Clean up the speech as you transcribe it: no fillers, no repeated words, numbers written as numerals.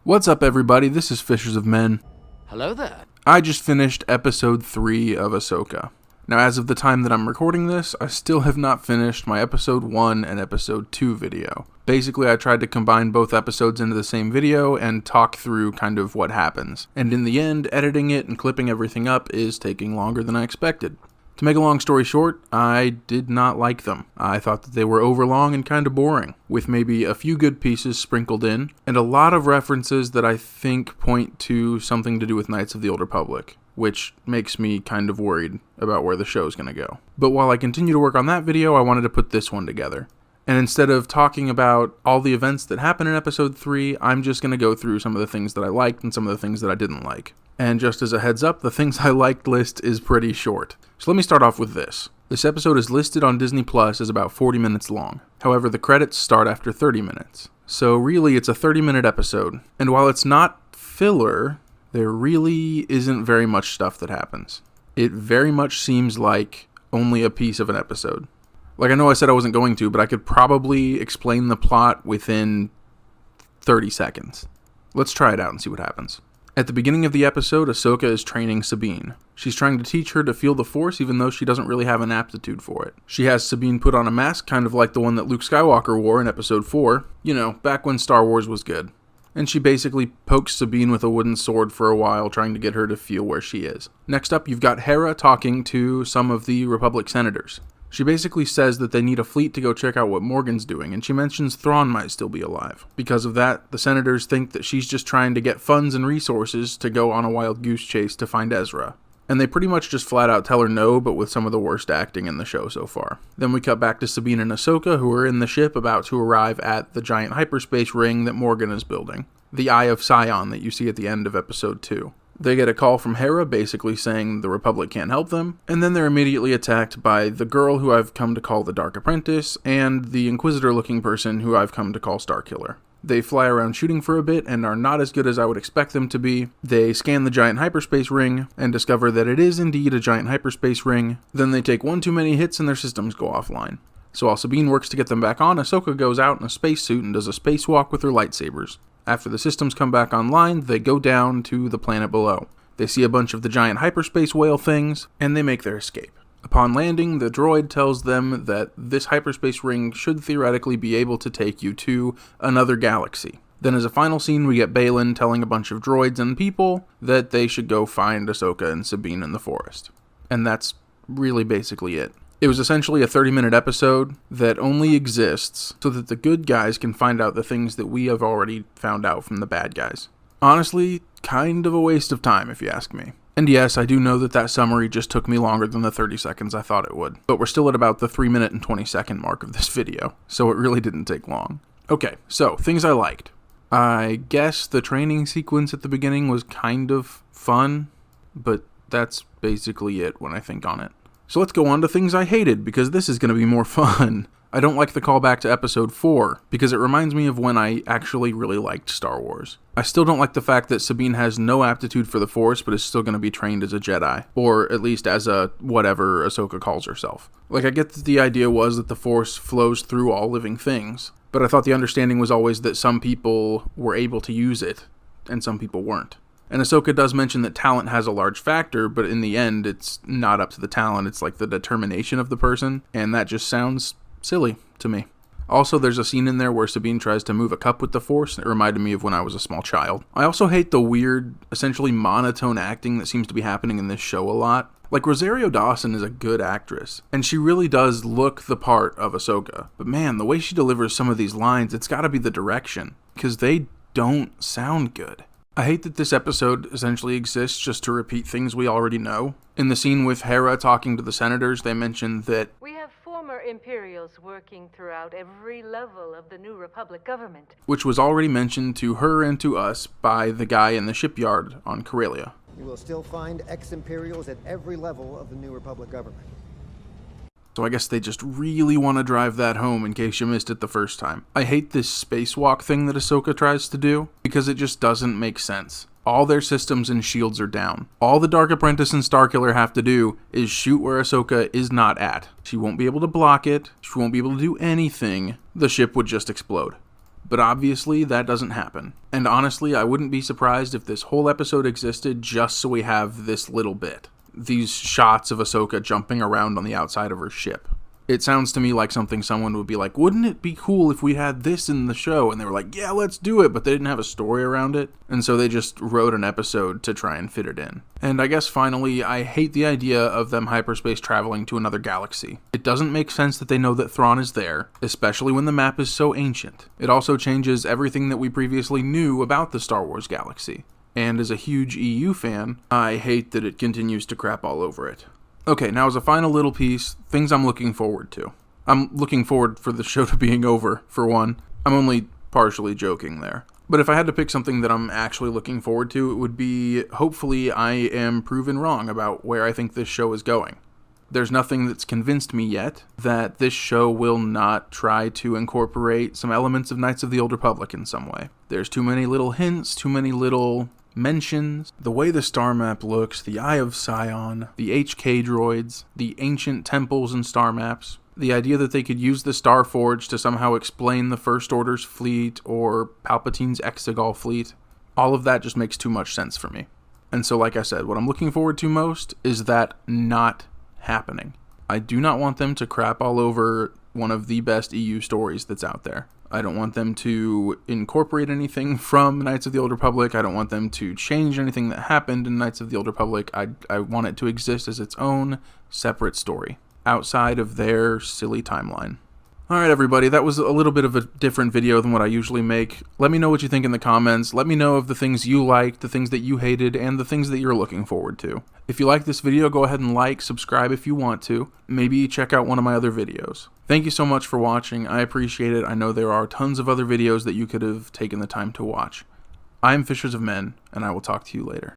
What's up, everybody? This is Fishers of Men. Hello there. I just finished episode 3 of Ahsoka. Now, as of the time that I'm recording this, I still have not finished my episode 1 and episode 2 video. Basically, I tried to combine both episodes into the same video and talk through kind of what happens. And in the end, editing it and clipping everything up is taking longer than I expected. To make a long story short, I did not like them. I thought that they were overlong and kind of boring, with maybe a few good pieces sprinkled in, and a lot of references that I think point to something to do with Knights of the Old Republic, which makes me kind of worried about where the show's going to go. But while I continue to work on that video, I wanted to put this one together. And instead of talking about all the events that happen in episode 3, I'm just going to go through some of the things that I liked and some of the things that I didn't like. And just as a heads up, the things I liked list is pretty short. So let me start off with this. This episode is listed on Disney Plus as about 40 minutes long. However, the credits start after 30 minutes. So really, it's a 30-minute episode. And while it's not filler, there really isn't very much stuff that happens. It very much seems like only a piece of an episode. Like, I know I said I wasn't going to, but I could probably explain the plot within 30 seconds. Let's try it out and see what happens. At the beginning of the episode, Ahsoka is training Sabine. She's trying to teach her to feel the Force even though she doesn't really have an aptitude for it. She has Sabine put on a mask kind of like the one that Luke Skywalker wore in episode 4, you know, back when Star Wars was good. And she basically pokes Sabine with a wooden sword for a while, trying to get her to feel where she is. Next up, you've got Hera talking to some of the Republic senators. She basically says that they need a fleet to go check out what Morgan's doing, and she mentions Thrawn might still be alive. Because of that, the senators think that she's just trying to get funds and resources to go on a wild goose chase to find Ezra. And they pretty much just flat out tell her no, but with some of the worst acting in the show so far. Then we cut back to Sabine and Ahsoka, who are in the ship about to arrive at the giant hyperspace ring that Morgan is building. The Eye of Sion that you see at the end of episode 2. They get a call from Hera basically saying the Republic can't help them, and then they're immediately attacked by the girl who I've come to call the Dark Apprentice, and the Inquisitor-looking person who I've come to call Starkiller. They fly around shooting for a bit and are not as good as I would expect them to be. They scan the giant hyperspace ring and discover that it is indeed a giant hyperspace ring. Then they take one too many hits and their systems go offline. So while Sabine works to get them back on, Ahsoka goes out in a spacesuit and does a spacewalk with her lightsabers. After the systems come back online, they go down to the planet below. They see a bunch of the giant hyperspace whale things, and they make their escape. Upon landing, the droid tells them that this hyperspace ring should theoretically be able to take you to another galaxy. Then as a final scene, we get Baylan telling a bunch of droids and people that they should go find Ahsoka and Sabine in the forest. And that's really basically it. It was essentially a 30-minute episode that only exists so that the good guys can find out the things that we have already found out from the bad guys. Honestly, kind of a waste of time if you ask me. And yes, I do know that summary just took me longer than the 30 seconds I thought it would. But we're still at about the 3-minute and 20-second mark of this video, so it really didn't take long. Okay, so things I liked. I guess the training sequence at the beginning was kind of fun, but that's basically it when I think on it. So let's go on to things I hated, because this is going to be more fun. I don't like the callback to episode 4, because it reminds me of when I actually really liked Star Wars. I still don't like the fact that Sabine has no aptitude for the Force, but is still going to be trained as a Jedi. Or at least as a whatever Ahsoka calls herself. Like, I get that the idea was that the Force flows through all living things, but I thought the understanding was always that some people were able to use it, and some people weren't. And Ahsoka does mention that talent has a large factor, but in the end, it's not up to the talent, it's like the determination of the person, and that just sounds silly to me. Also, there's a scene in there where Sabine tries to move a cup with the Force, and it reminded me of when I was a small child. I also hate the weird, essentially monotone acting that seems to be happening in this show a lot. Like, Rosario Dawson is a good actress, and she really does look the part of Ahsoka. But man, the way she delivers some of these lines, it's gotta be the direction, because they don't sound good. I hate that this episode essentially exists just to repeat things we already know. In the scene with Hera talking to the senators, they mentioned that we have former Imperials working throughout every level of the New Republic government, which was already mentioned to her and to us by the guy in the shipyard on Corellia. You will still find ex-Imperials at every level of the New Republic government. So I guess they just really want to drive that home in case you missed it the first time. I hate this spacewalk thing that Ahsoka tries to do, because it just doesn't make sense. All their systems and shields are down. All the Dark Apprentice and Starkiller have to do is shoot where Ahsoka is not at. She won't be able to block it, she won't be able to do anything, the ship would just explode. But obviously, that doesn't happen. And honestly, I wouldn't be surprised if this whole episode existed just so we have this little bit. These shots of Ahsoka jumping around on the outside of her ship. It sounds to me like something someone would be like, wouldn't it be cool if we had this in the show? And they were like, yeah, let's do it, but they didn't have a story around it. And so they just wrote an episode to try and fit it in. And I guess finally, I hate the idea of them hyperspace traveling to another galaxy. It doesn't make sense that they know that Thrawn is there, especially when the map is so ancient. It also changes everything that we previously knew about the Star Wars galaxy. And as a huge EU fan, I hate that it continues to crap all over it. Okay, now as a final little piece, things I'm looking forward to. I'm looking forward for the show to being over, for one. I'm only partially joking there. But if I had to pick something that I'm actually looking forward to, it would be, hopefully I am proven wrong about where I think this show is going. There's nothing that's convinced me yet that this show will not try to incorporate some elements of Knights of the Old Republic in some way. There's too many little hints, too many little mentions, the way the star map looks, the Eye of Sion, the HK droids, the ancient temples and star maps, the idea that they could use the Star Forge to somehow explain the First Order's fleet or Palpatine's Exegol fleet. All of that just makes too much sense for me. And so like I said, what I'm looking forward to most is that not happening. I do not want them to crap all over one of the best EU stories that's out there. I don't want them to incorporate anything from Knights of the Old Republic. I don't want them to change anything that happened in Knights of the Old Republic. I want it to exist as its own separate story, outside of their silly timeline. Alright everybody, that was a little bit of a different video than what I usually make. Let me know what you think in the comments. Let me know of the things you liked, the things that you hated, and the things that you're looking forward to. If you like this video, go ahead and like, subscribe if you want to. Maybe check out one of my other videos. Thank you so much for watching. I appreciate it. I know there are tons of other videos that you could have taken the time to watch. I am Fishers of Men, and I will talk to you later.